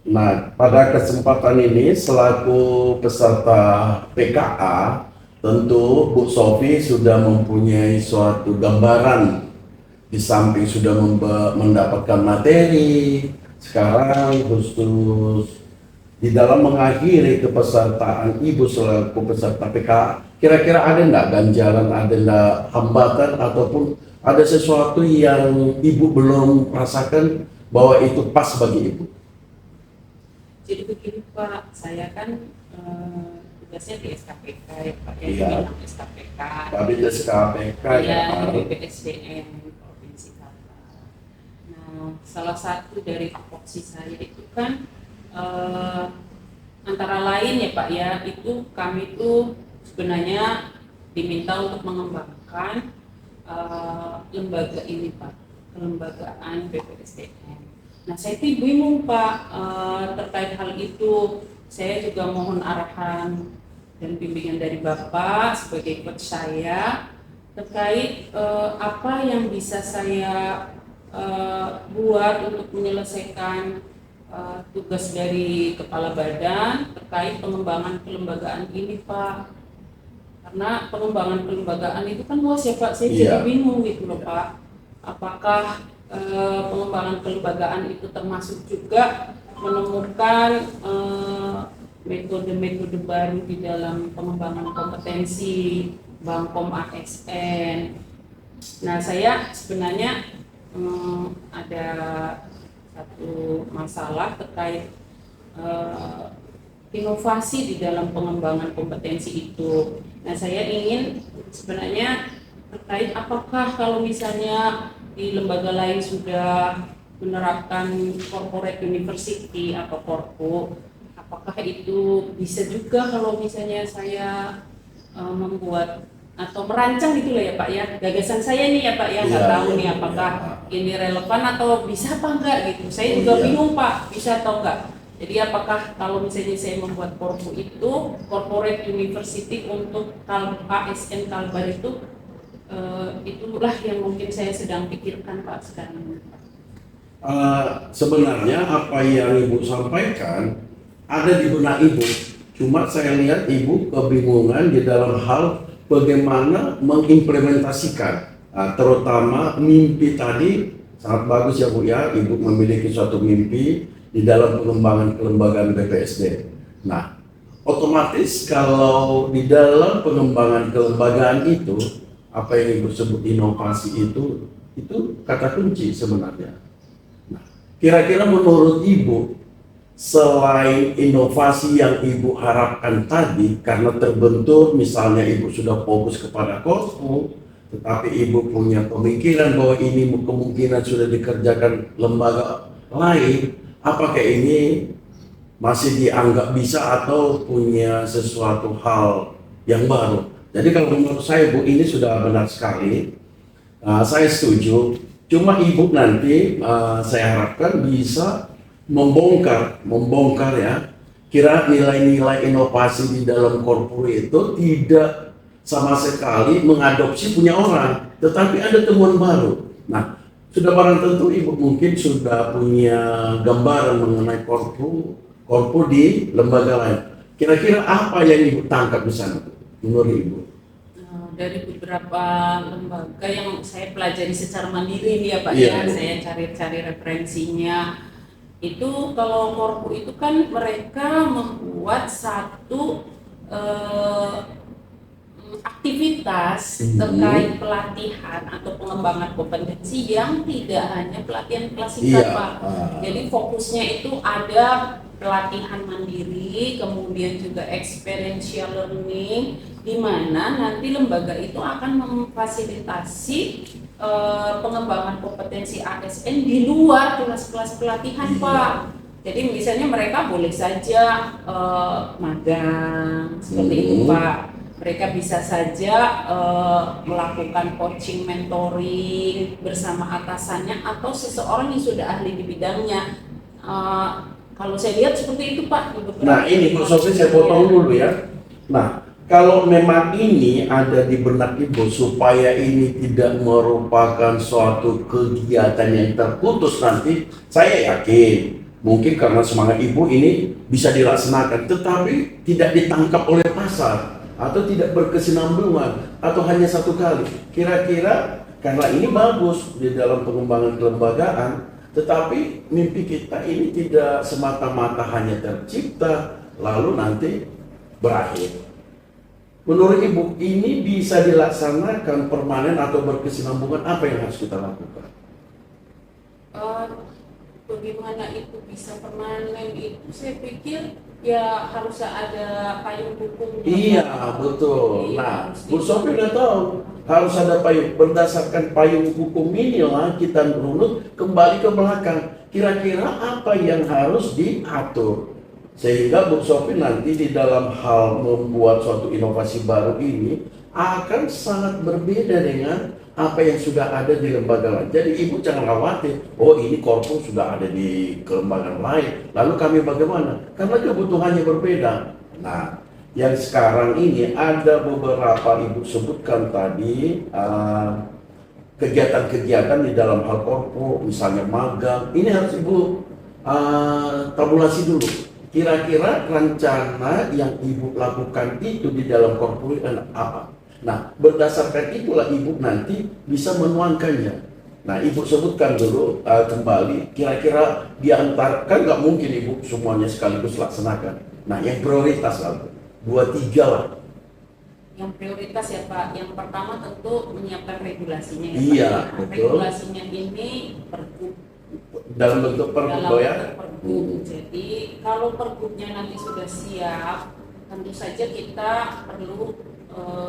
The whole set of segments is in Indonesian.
Nah, pada kesempatan ini selaku peserta PKA, tentu Bu Sofi sudah mempunyai suatu gambaran di samping sudah mendapatkan materi. Sekarang khusus di dalam mengakhiri kepesertaan Ibu selaku peserta PKA, kira-kira ada enggak ganjalan, ada enggak hambatan ataupun ada sesuatu yang Ibu belum rasakan bahwa itu pas bagi Ibu? Jadi begini Pak, saya kan tugasnya di SKPK ya Pak, ya di Iya, bidang SKPK. Kabit SKPK ya Iya, Pak. di BPSDM Provinsi Kalbar. Nah, salah satu dari tupoksi saya itu kan eh, antara lain ya Pak ya, itu kami itu sebenarnya diminta untuk mengembangkan lembaga ini Pak, kelembagaan BPSDM. Nah, saya tuh bingung Pak terkait hal itu. Saya juga mohon arahan dan bimbingan dari Bapak sebagai coach saya terkait apa yang bisa saya buat untuk menyelesaikan tugas dari kepala badan terkait pengembangan kelembagaan ini Pak. Karena pengembangan kelembagaan itu kan luas ya Pak, saya jadi bingung gitu loh Pak. Apakah pengembangan kelembagaan itu termasuk juga menemukan metode-metode baru di dalam pengembangan kompetensi Bangkom ASN. Nah, saya sebenarnya ada satu masalah terkait inovasi di dalam pengembangan kompetensi itu. Nah, saya ingin sebenarnya terkait apakah kalau misalnya di lembaga lain sudah menerapkan corporate university atau korpo, apakah itu bisa juga kalau misalnya saya membuat atau merancang gitu loh ya Pak ya, gagasan saya nih ya Pak ya, nggak tahu nih apakah ini relevan atau bisa apa enggak gitu. Saya juga bingung Pak, bisa atau enggak. Jadi apakah kalau misalnya saya membuat korpo itu corporate university untuk ASN Kalbar itu itulah yang mungkin saya sedang pikirkan Pak sekarang. Sebenarnya apa yang Ibu sampaikan ada di benak Ibu, cuma saya lihat Ibu kebingungan di dalam hal bagaimana mengimplementasikan, terutama mimpi tadi sangat bagus ya Bu ya, Ibu memiliki suatu mimpi di dalam pengembangan kelembagaan BPSD. Nah, otomatis kalau di dalam pengembangan kelembagaan itu, apa yang Ibu sebut inovasi itu kata kunci sebenarnya. Nah, kira-kira menurut Ibu, selain inovasi yang Ibu harapkan tadi, karena terbentur misalnya Ibu sudah fokus kepada korpo, tetapi Ibu punya pemikiran bahwa ini kemungkinan sudah dikerjakan lembaga lain, apakah ini masih dianggap bisa atau punya sesuatu hal yang baru? Jadi kalau menurut saya Bu, ini sudah benar sekali. Saya setuju. Cuma Ibu nanti saya harapkan bisa membongkar ya. Kira nilai-nilai inovasi di dalam korporasi itu tidak sama sekali mengadopsi punya orang, tetapi ada temuan baru. Nah, sudah barang tentu Ibu mungkin sudah punya gambaran mengenai korpo di lembaga lain. Kira-kira apa yang Ibu tangkap di sana menurut Ibu? Dari beberapa lembaga yang saya pelajari secara mandiri nih ya Pak Iya. ya, saya cari-cari referensinya. Itu kalau korpo itu kan mereka membuat satu aktivitas terkait pelatihan atau pengembangan kompetensi yang tidak hanya pelatihan klasik Pak. Jadi fokusnya itu ada pelatihan mandiri, kemudian juga experiential learning, di mana nanti lembaga itu akan memfasilitasi pengembangan kompetensi ASN di luar kelas-kelas pelatihan Pak. Jadi misalnya mereka boleh saja magang seperti itu Pak. Mereka bisa saja melakukan coaching mentoring bersama atasannya atau seseorang yang sudah ahli di bidangnya. Kalau saya lihat seperti itu Pak. Nah ini Bu Sofi saya potong dulu ya. Nah kalau memang ini ada di benak Ibu supaya ini tidak merupakan suatu kegiatan yang terputus nanti, saya yakin Mungkin karena semangat ibu ini bisa dilaksanakan, tetapi tidak ditangkap oleh pasar atau tidak berkesinambungan atau hanya satu kali. Kira-kira karena ini bagus di dalam pengembangan kelembagaan, tetapi mimpi kita ini tidak semata-mata hanya tercipta lalu nanti berakhir. Menurut ibu, ini bisa dilaksanakan permanen atau berkesinambungan, apa yang harus kita lakukan? Bagaimana itu bisa permanen itu saya pikir ya harus ada payung hukum. Iya, betul. Nah, Bu Sofi udah tahu harus ada payung. Berdasarkan payung hukum inilah kita runut kembali ke belakang. Kira-kira apa yang harus diatur? Sehingga Bu Sofi nanti di dalam hal membuat suatu inovasi baru ini akan sangat berbeda dengan apa yang sudah ada di lembaga lain. Jadi ibu jangan khawatir, oh ini korpus sudah ada di kelembagaan lain, lalu kami bagaimana? Karena kebutuhannya berbeda. Nah, yang sekarang ini ada beberapa ibu sebutkan tadi kegiatan-kegiatan di dalam hal korpus, misalnya magang. Ini harus ibu tabulasi dulu. Kira-kira rencana yang ibu lakukan itu di dalam korpus apa? Nah, berdasarkan itulah ibu nanti bisa menuangkannya. Nah, ibu sebutkan dulu kembali, kira-kira di antara, kan nggak mungkin ibu semuanya sekaligus laksanakan. Nah, yang prioritas lah, 2-3 lah. Yang prioritas ya Pak, yang pertama tentu menyiapkan regulasinya ya Iya, Pak. betul. Regulasinya ini pergub. Dalam bentuk pergub ya? Pergub. Jadi kalau pergubnya nanti sudah siap, tentu saja kita perlu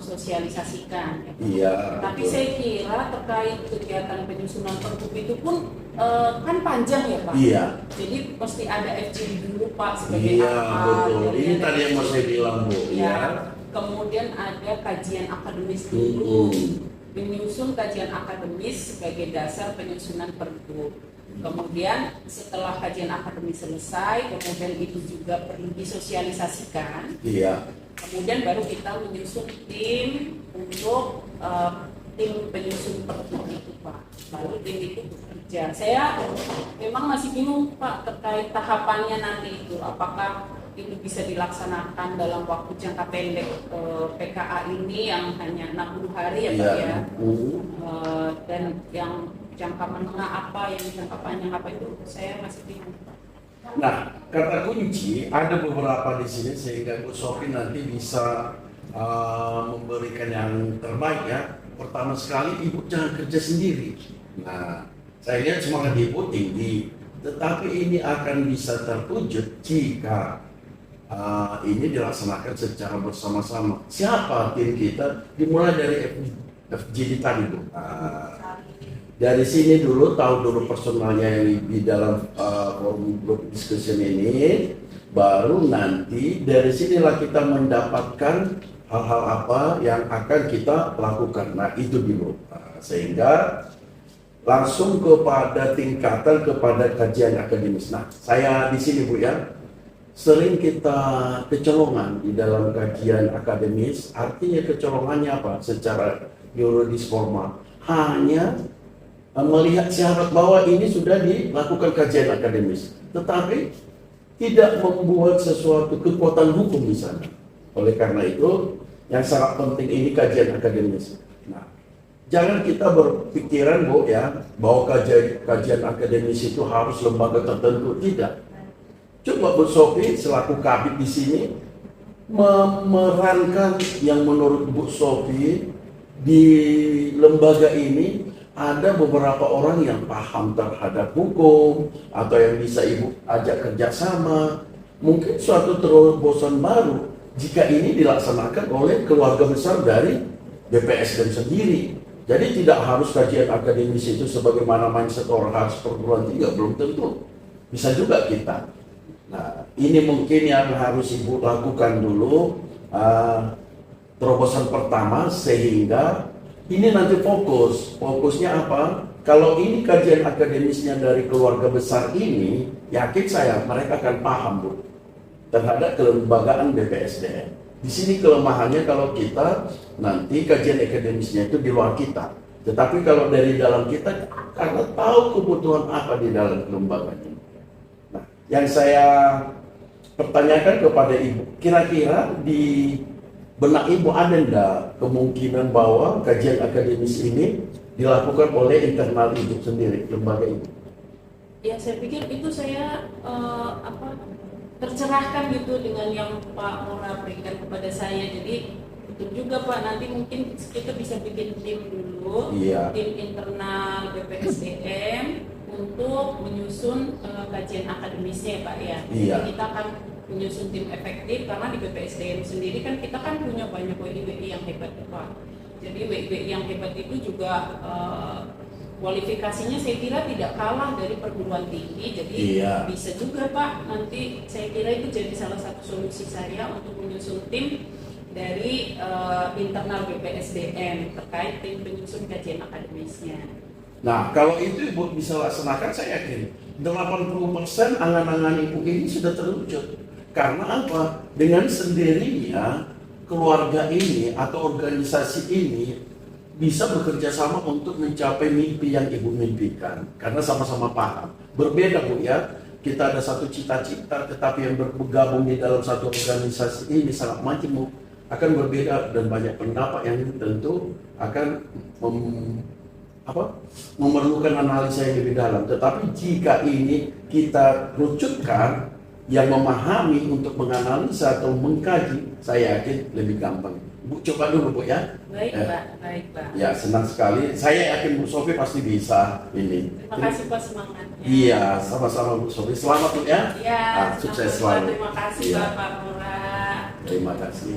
sosialisasikan. Ya. Iya. Tapi betul. saya kira terkait kegiatan penyusunan pergub itu pun kan panjang ya Pak. Iya. Jadi pasti ada FGD dulu Pak sebagai Iya, apa. betul. jadi Ini ada tadi yang mau saya bilang, Bu. Ya. Kemudian ada kajian akademis dulu. Menyusun kajian akademis sebagai dasar penyusunan pergub. Kemudian setelah kajian akademis selesai, kemudian itu juga perlu disosialisasikan. Iya. Kemudian baru kita menyusun tim untuk tim penyusun pergub itu Pak. Baru tim itu bekerja. Saya memang masih bingung Pak terkait tahapannya nanti itu. Apakah itu bisa dilaksanakan dalam waktu jangka pendek PKA ini yang hanya 60 hari ya Pak ya. Dan yang jangka menengah apa, yang jangka panjang apa itu saya masih bingung. Nah, kata kunci ada beberapa di sini sehingga Bu Sofi nanti bisa memberikan yang terbaik ya. Pertama sekali, ibu jangan kerja sendiri. Nah, saya lihat semangat ibu tinggi, tetapi ini akan bisa terwujud jika ini dilaksanakan secara bersama-sama. Siapa tim kita? Dimulai dari FGD tadi, Bu. Dari sini dulu, tahu dulu personalnya yang di dalam forum group discussion ini, baru nanti dari sinilah kita mendapatkan hal-hal apa yang akan kita lakukan. Nah, itu dulu. Sehingga langsung kepada tingkatan, kepada kajian akademis. Nah, saya di sini Bu ya, sering kita kecolongan di dalam kajian akademis. Artinya kecolongannya apa? Secara yuridis formal. Hanya melihat syarat bahwa ini sudah dilakukan kajian akademis, tetapi tidak membuat sesuatu kekuatan hukum di sana. Oleh karena itu, yang sangat penting ini kajian akademis. Nah, jangan kita berpikiran Bu ya bahwa kajian akademis itu harus lembaga tertentu, tidak. Coba Bu Sofi selaku kabid di sini memerankan yang menurut Bu Sofi di lembaga ini ada beberapa orang yang paham terhadap hukum atau yang bisa ibu ajak kerjasama. Mungkin suatu terobosan baru jika ini dilaksanakan oleh keluarga besar dari BPSDM sendiri. Jadi tidak harus kajian akademis itu sebagaimana mindset orang harus perguruan tinggi, belum tentu. Bisa juga kita. Nah, ini mungkin yang harus ibu lakukan dulu terobosan pertama sehingga ini nanti fokusnya apa? Kalau ini kajian akademisnya dari keluarga besar ini, yakin saya mereka akan paham Bu terhadap kelembagaan BPSDM. Di sini kelemahannya kalau kita nanti kajian akademisnya itu di luar kita. Tetapi kalau dari dalam kita, karena tahu kebutuhan apa di dalam kelembagaan ini. Nah, yang saya pertanyakan kepada Ibu, kira-kira di benak Ibu ada enggak kemungkinan bahwa kajian akademis ini dilakukan oleh internal Ibu sendiri, lembaga Ibu? Ya saya pikir itu saya tercerahkan gitu dengan yang Pak Mora berikan kepada saya. Jadi betul juga Pak, nanti mungkin kita bisa bikin tim dulu, Iya. tim internal BPSDM untuk menyusun kajian akademisnya Pak ya. Iya. Jadi kita akan menyusun tim efektif karena di BPSDM sendiri kan kita kan punya banyak WI yang hebat Pak. Jadi WI yang hebat itu juga kualifikasinya saya kira tidak kalah dari perguruan tinggi, jadi Iya. bisa juga Pak, nanti saya kira itu jadi salah satu solusi saya untuk menyusun tim dari internal BPSDM terkait tim penyusun kajian akademisnya. Nah, kalau itu Ibu bisa laksanakan, saya yakin 80% angan-angan Ibu ini sudah terwujud. Karena apa? Dengan sendirinya keluarga ini atau organisasi ini bisa bekerja sama untuk mencapai mimpi yang Ibu mimpikan. Karena sama-sama paham. Berbeda Bu ya, kita ada satu cita-cita, tetapi yang bergabung di dalam satu organisasi ini sangat macam akan berbeda dan banyak pendapat yang tentu akan memerlukan analisa yang lebih dalam. Tetapi jika ini kita kerucutkan, yang memahami untuk menganalisa atau mengkaji, saya yakin lebih gampang. Bu, coba dulu Bu ya. Baik Pak, baik Pak. Ya, senang sekali. Saya yakin Bu Sofi pasti bisa ini. Terima kasih Pak semangatnya. Iya, sama-sama Bu Sofi. Selamat Bu ya. Ya, Sukses selamat, selalu. terima kasih Iya. Pak Mora. Terima kasih.